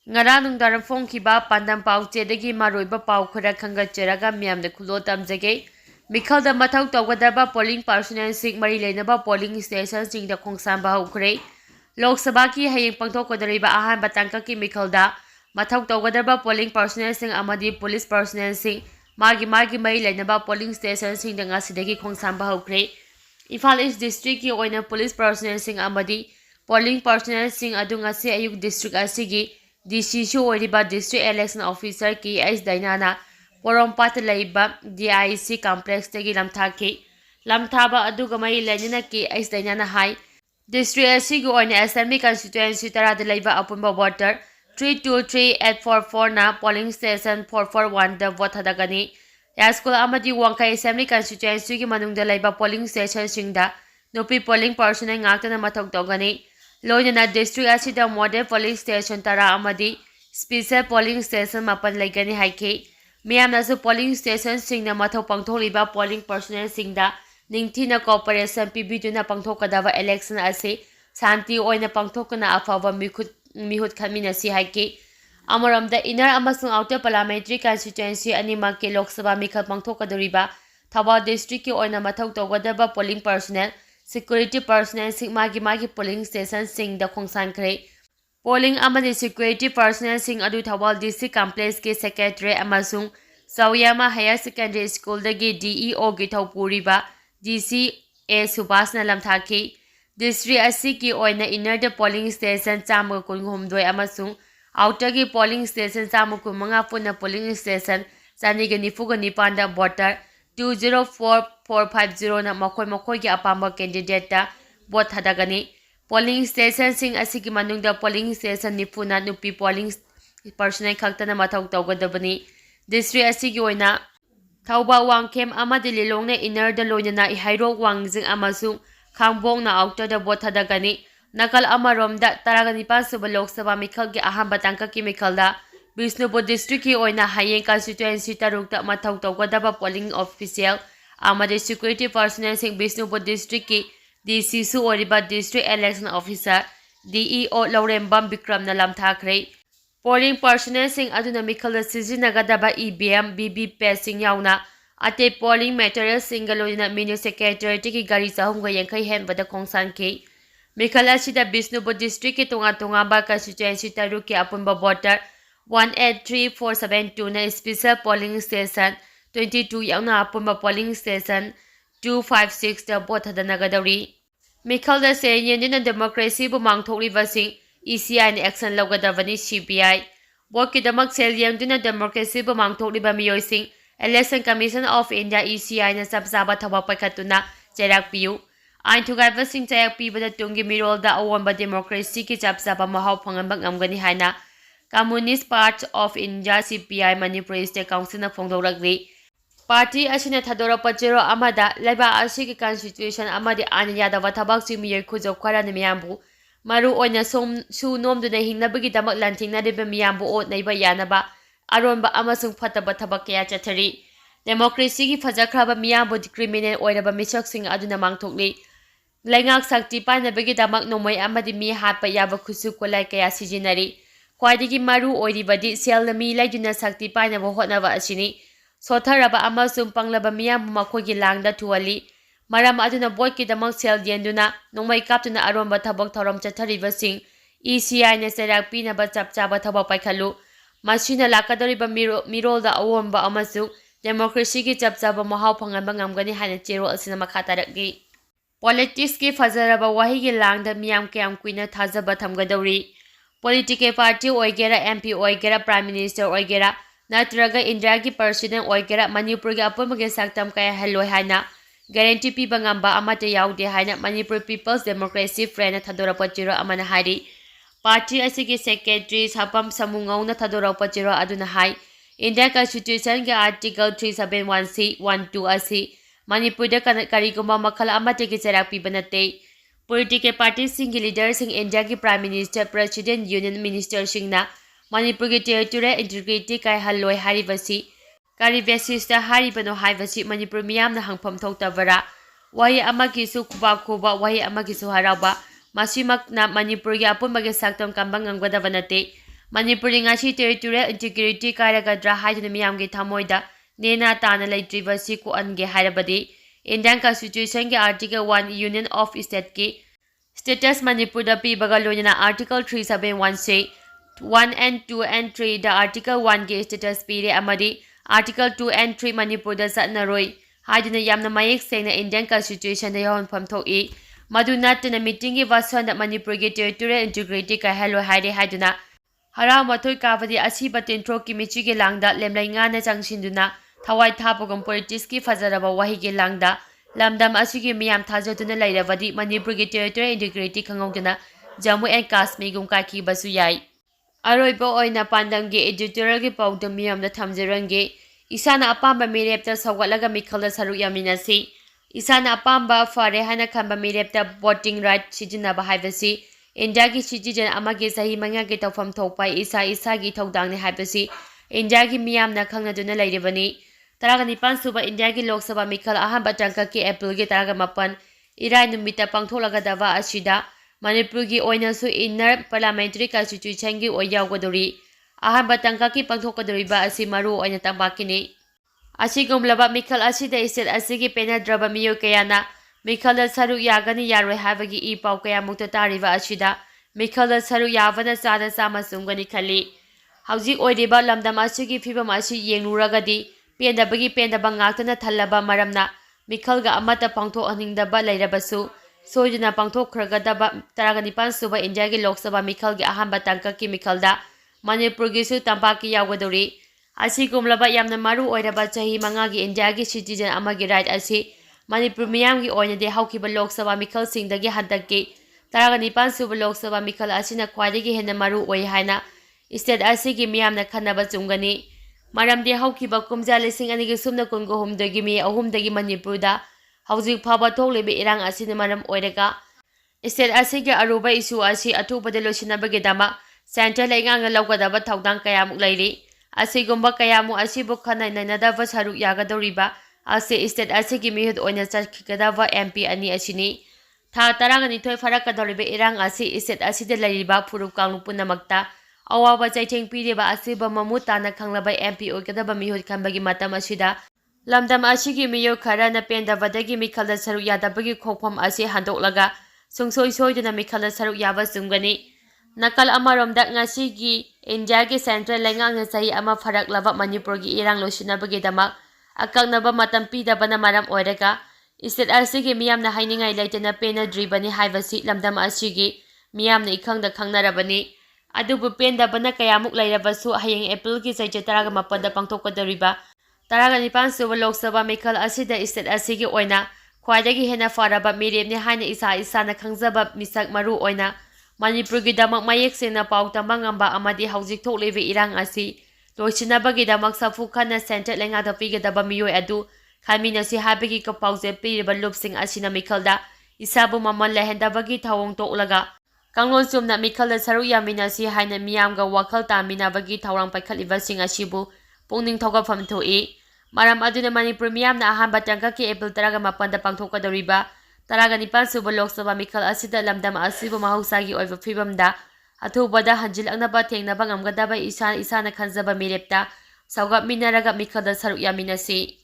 Ngara nungdaram phongkhiba pandam pauchedagi maroiba pau khara khangatjaraga miyamda khulo tamjage Mikhal da mathau tawgadaba polling personnel sing mari leinaba polling station singda khongsamba haukhre Lok Sabha ki hayeng pangthokkodariba ahanba tangkaki Mikhal da mathau tawgadaba polling personnel sing amadi police personnel sing magi mari leinaba polling station singda ngasidagi khongsamba haukhre Imphal East district ki oina police personnel sing amadi polling personnel sing adu ngasi ayuk district asigi DCSU oriba District Election Officer ki S Dainana Porompat laiba DIC complex tagi lamthaba aduga mai lenina ki S Dainana hai District asigi oina Assembly constituency tarada laiba apunba voter 323844 na polling station 441 da vote hadagani Yaskul amadi Wangkai Assembly constituency ki manungda laiba polling station singda nupi polling personnel ngaktana mathok togani Loyana district asida model polling station tara amadi special polling station mapan laigani haike miyamnasu polling station singna mathau pangthokliba polling personnel singda ningthina cooperation pibiduna pangthokadaba election ase santi oina pangthokna afawa mihut khamina si haike amaramda inner amasung outer parliamentary constituency anima ke Lok Sabha Mikhal pangthokadoriba Thawal district ki oina mathau tawgadaba polling personnel Security personnel sing magi polling station sing da khongsan kre polling amadi security personnel sing adu Thawal district complex ke secretary amasung Sawyama Higher Secondary School dagi DEO gi thawpuriba DCA Subhasna lamthaki district asi ki oina inner the polling station chama kunhumdoi amasung outer gi polling station chama kumanga puna polling station chanigani fugani panda voter 204450 na makoi ki apamba candidate ta vote hadagani polling station sing asigi manungda polling station nipuna nupi polling personnel khaktana mathau tawgadabani district asigi oina thauba wangkem amadi lilongna inner da loinana ihairo wangjing amasung khangbong na outer da vote hadagani nakal amaromda taragani pasuba Lok Sabha Mikhal gi ahamba tangkaki Mikhal da Bishnupur district ki oina hayeng constituency tarukta mathau tawgadaba polling official amade security personnel sing Bishnupur district ki DCSU oriba district election officer DEO Laurembam Bikram na lamthakre polling personnel sing aduna Mikhal sijinagadaba EVM VVPAT sing yauna ate polling materials singalona mini secretary ki gari chahumga yankai henbada khongsan ke Mikhal asida Bishnupur district ki tunga ba constituency taruk ki apunba voter 183472 na special polling station 22 yauna apumba polling station 256 da vote hadanagadari Mikhal da Sen yenduna democracy bu mangthokliba sing ECI na Action Lougadabani CPI vote ki damak sel yenduna democracy bu mangthokliba miyoi sing Election Commission of India ECI na sabsaba thawa paikhatuna cherak piu ain thugaiba sing cherak pibada tungi mirol da awonba democracy ki sabsaba mahau phangamba ngamgani haina Communist Party of India CPI Manipur State Council na phongdoragri Party asina thadora pachero amada laiba asigi constitution amadi ana yadava thabak chimiyoi khujok khara nimyambu maru oina su nomduna hingnabagi damak lanthingna deba miyambu ot naiba yanaba aronba amasung phataba thabak kya chathari democracy gi phajakraba miyambu criminal oiraba misak sing aduna mangthokli laingak sakti panabagi damak nomoi amadi mi hatpa yaba khusu kolai kaya sijinari Kwaidigi maru oiribadi selami laiduna sakti painaba hotnaba asini sotharaba amasung panglaba miyam makogi langda tuwali maram aduna boyki damak sel yenduna nongmai kaptuna aromba thabak thorom chathariba sing ECI na serak pinaba chapchaba thabak paikhalu masina lakadoriba mirolda awomba amasung democracy gi chapchaba mahau phangaba ngamgani hana chero asina makhataragi politics ki fajaraba wahi gi langda miyam kyam kuina thajaba thamgadori Political party oigera MP oigera Prime Minister oigera natraga India ki president oigera Manipur ki apamage saktam kaya hello haina guarantee piba ngamba amate yaude haina Manipur People's Democracy Front thadora pachiro amana hari party asigi secretary sapam samungau na thadora pachiro aduna hai India Constitution ki article 371C 12 asi Manipur da kariguma makhal amate ki cherak piba nate Political party sing leaders in India ki Prime Minister, President, Union Minister singna Manipur ki territorial integrity kai halloi haribasi kari basis ta haribano haibasi Manipur miyam na hangpham thoktabara wahi amagi su kuba wahi amagi su haraba masimak na Manipur ki apunbagi saktam kambang nganggadaba nate Manipuri ngasi territorial integrity kairagadra haiduna miyamgi thamoida nena tana leitribasi ko ange hairabadi Indian Constitution के Article 1 Union of State की Status Manipur da pibaga loina Article 371 से 1 and 2 and 3 da Article 1 के status pire amadi Article 2 and 3 Manipur da satnaroi haiduna yamna mayek sengna Indian Constitution da yawan phamthoki madu natna meeting gi vasan da Manipur ge territorial integrity ka hello haide haiduna hara mathoi kabadi asiba tentro ki michi ge langda lemlai nga na changsinduna thawai thapogam politics ki fajaraba wahi ge langda lamdam asigi miyam thajatuna lairabadi Manipur ge territorial integrity khangogduna Jammu and Kashmir gum ka ki basu yai aroibo oina pandam ge editorial ge pawdam miyam da thamjarange isana apamba mirepta sawgatlaga mikhalda saru yaminasi isana apamba fare hana khamba mirepta voting right sijinaba haibasi India ki citizen amage sahi manga ge tawfam thokpai isa gi thodang ni haibasi India ki miyam na khangaduna lairabani Taraga Nipan Suba India ki Lok Sabha Mikhal ahamba tangka ki April ki taraga mapan Irai numita pangtholagadaba asida Manipur ki oina su inner parliamentary constitution ki oyawgadori ahamba tangka ki pangthokadoriba asi maru oina tambakini asigumlaba Mikhal asida isel asigi penadraba miyo kayana Mikhal da saru yagani yaroi habagi I pau kaya mukta tariba asida Mikhal da saru yavana sada sama sungani khali Hauzik oiriba lamdam asigi fibam asi yengluragadi Pendabagi pendaba ngakna thalaba maramna Mikhalga amata pangthok aningdaba lairabasu soiduna pangthokkhragadaba Taragnipan suba India gi Lok Sabha Mikhalgi ahamba tangka ki Mikhalda Manipur gi su tampaki yawgadori asigumlaba yamna maru oiraba chahi manga gi India gi citizen amagi right asi Manipur miyam gi oina de haukiba Lok Sabha Mikhal singdagi handaki Taragnipan suba Lok Sabha Mikhal asina khwaidagi henna maru oi haina state asigi miyamna khanaba chungani Maramdi haukiba kumja lising anigi sumna kungo humdagi mi ahumdagi Manipurda hauzik phaba thoklebe irang asina maram oiraga state asigi aruba isu asi atubada losinabage dama central lengang laugadaba thaudang kayamuk lairi asigumba kayamu asibu khana nainadaba saru yagadoriba ase state asigi mihud oina chakhigadaba MP ani asini tha tarangani thoi farakadoribe irang asi state aside lairiba phurup kanglu punamakta Awaba chaitheng piriba asiba mamutana khanglaba MP oikadaba mihut khambagi matam asida lamdam asigi miyo khara na pendabadagi Mikhalda saru yadabagi khokpham asi handoklaga sungsoi soiduna Mikhalda saru yaba sumgani nakal amaromda ngasigi India gi central lengang sahi ama faraklaba Manipur gi irang losinabagi damak akaknaba matam pidabana maram oiraga state asigi miyamna hainingai laitana pena dribani haibasi lamdam asigi miyamna ikhangda khangnarabani Adubu penda bana kayamuk lairabasu hayeng April ki saija taraga mapada pangthokadariba taraga nipan suba Lok Sabha Mikhal asida state asigi oina khwaidagi hena faraba miremni haina isana khangjaba misak maru oina Manipur gi damak mayek sena pau tamba ngamba amadi hauzik thoklebe irang asi loisinabagi damak safu khana center lenga da pigadaba miyoi adu khamina si habegi ka pause piriba lupsing asina Mikhalda isabu mamal lehendabagi thawong toklaga Kanglon sumna Mikhalda saru yaminasi haina miyamga wakhal taminabagi thawrang paikhalibasing asibu pungning thogafam thoi maram aduna Manipur miyamna ahamba tangka ki April taraga mapanda pangthokadoriba taraga nipan suba Lok Sabha Mikhal asida lamdam asibu mahausagi oiba phibamda athubada hanjilagnaba thengnaba ngamgadaba isana khanjaba mirepta sawgap minaraga Mikhalda saru yaminasi